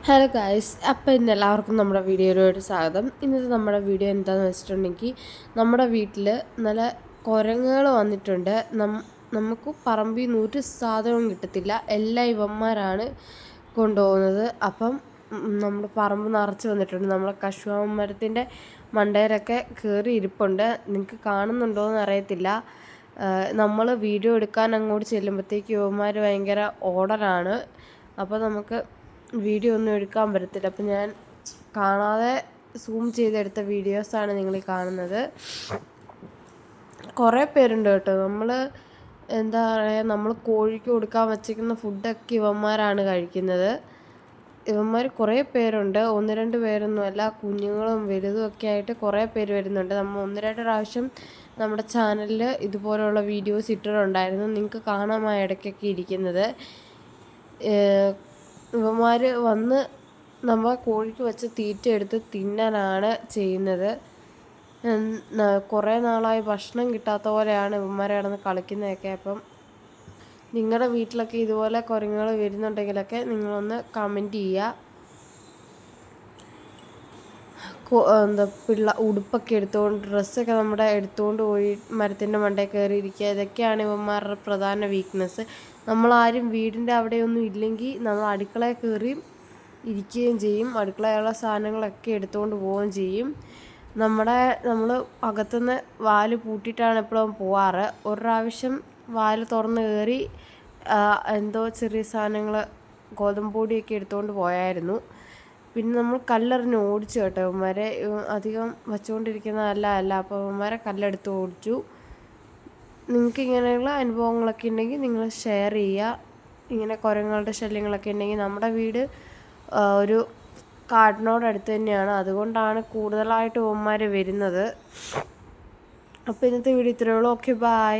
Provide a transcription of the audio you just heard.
Hello guys, അപ്പോൾ ഇന്ന് എല്ലാവർക്കും നമ്മുടെ വീഡിയോയിലോട്ട് സ്വാഗതം. ഇന്നത്തെ നമ്മുടെ വീഡിയോ എന്താണെന്ന് വെച്ചിട്ടുണ്ടെങ്കിൽ നമ്മുടെ വീട്ടിൽ നല്ല കുരങ്ങുകൾ വന്നിട്ടുണ്ട്. നമുക്ക് പറമ്പിൽ നിന്ന് ഒരു സാധനവും കിട്ടത്തില്ല, എല്ലാം ഇവന്മാരാണ് കൊണ്ടുപോകുന്നത്. അപ്പം നമ്മുടെ പറമ്പ് നിറച്ച് വന്നിട്ടുണ്ട്. നമ്മളെ കശുമാവ് മരത്തിൻ്റെ മണ്ടയിലൊക്കെ കയറി ഇരിപ്പുണ്ട്. നിങ്ങൾക്ക് കാണുന്നുണ്ടോയെന്ന് അറിയത്തില്ല. നമ്മൾ വീഡിയോ എടുക്കാൻ അങ്ങോട്ട് ചെല്ലുമ്പോഴത്തേക്ക് ഇവന്മാർ ഭയങ്കര ഓർഡറാണ്. അപ്പോൾ നമുക്ക് വീഡിയോ ഒന്നും എടുക്കാൻ പറ്റത്തില്ല. അപ്പം ഞാൻ കാണാതെ സൂം ചെയ്തെടുത്ത വീഡിയോസാണ് നിങ്ങൾ കാണുന്നത്. കുറേ പേരുണ്ട് കേട്ടോ. എന്താ പറയുക, നമ്മൾ കോഴിക്ക് കൊടുക്കാൻ വച്ചിരിക്കുന്ന ഫുഡൊക്കെ ഇവന്മാരാണ് കഴിക്കുന്നത്. ഇവന്മാർ കുറേ പേരുണ്ട്, 1-2 പേരൊന്നുമല്ല, കുഞ്ഞുങ്ങളും വലുതും ഒക്കെ ആയിട്ട് കുറേ പേര് വരുന്നുണ്ട്. നമ്മൾ 1-2 പ്രാവശ്യം നമ്മുടെ ചാനലിൽ ഇതുപോലുള്ള വീഡിയോസ് ഇട്ടിട്ടുണ്ടായിരുന്നു. നിങ്ങൾക്ക് കാണാമായി ഇടയ്ക്കൊക്കെ ഇരിക്കുന്നത്. ഇവന്മാർ വന്ന് നമ്മൾ കോഴിക്ക് വെച്ച് തീറ്റ എടുത്ത് തിന്നാനാണ് ചെയ്യുന്നത്. കുറേ നാളായി ഭക്ഷണം കിട്ടാത്ത പോലെയാണ് ഇവന്മാരെ കിടന്ന് കളിക്കുന്നതൊക്കെ. അപ്പം നിങ്ങളുടെ വീട്ടിലൊക്കെ ഇതുപോലെ കുരങ്ങുകൾ വരുന്നുണ്ടെങ്കിലൊക്കെ നിങ്ങളൊന്ന് കമൻറ്റ് ചെയ്യുക. ഉടുപ്പൊക്കെ എടുത്തുകൊണ്ട്, ഡ്രസ്സൊക്കെ നമ്മുടെ എടുത്തുകൊണ്ട് പോയി മരത്തിൻ്റെ മണ്ടയിൽ കയറിയിരിക്കുക, ഇതൊക്കെയാണ് ഇവന്മാരുടെ പ്രധാന വീക്ക്നെസ്. നമ്മളാരും വീടിൻ്റെ അവിടെയൊന്നും ഇല്ലെങ്കിൽ നമ്മൾ അടുക്കളയിൽ കയറി ഇരിക്കുകയും ചെയ്യും. അടുക്കളയിലുള്ള സാധനങ്ങളൊക്കെ എടുത്തുകൊണ്ട് പോവുകയും ചെയ്യും. നമ്മൾ അകത്തുനിന്ന് വാല് പൂട്ടിയിട്ടാണ് എപ്പോഴും പോവാറ്. ഒരു പ്രാവശ്യം വാല് തുറന്ന് കയറി എന്തോ ചെറിയ സാധനങ്ങൾ, ഗോതമ്പ് പൊടിയൊക്കെ എടുത്തുകൊണ്ട് പോയായിരുന്നു. പിന്നെ നമ്മൾ കല്ലെറിഞ്ഞ് ഓടിച്ചു കേട്ടോ. ഇവന്മാരെ അധികം വച്ചുകൊണ്ടിരിക്കുന്നതല്ല. അപ്പോൾ ഇവന്മാരെ കല്ലെടുത്ത് ഓടിച്ചു. നിങ്ങൾക്ക് ഇങ്ങനെയുള്ള അനുഭവങ്ങളൊക്കെ ഉണ്ടെങ്കിൽ നിങ്ങൾ ഷെയർ ചെയ്യുക. ഇങ്ങനെ കുരങ്ങുകളുടെ ശല്യങ്ങളൊക്കെ ഉണ്ടെങ്കിൽ നമ്മുടെ വീട് ഒരു കാടിനോടടുത്ത് തന്നെയാണ്, അതുകൊണ്ടാണ് കൂടുതലായിട്ട് ഇവന്മാർ വരുന്നത്. അപ്പോൾ ഇന്നത്തെ വീഡിയോ ഇത്രയേ ഉള്ളൂ. Okay, by.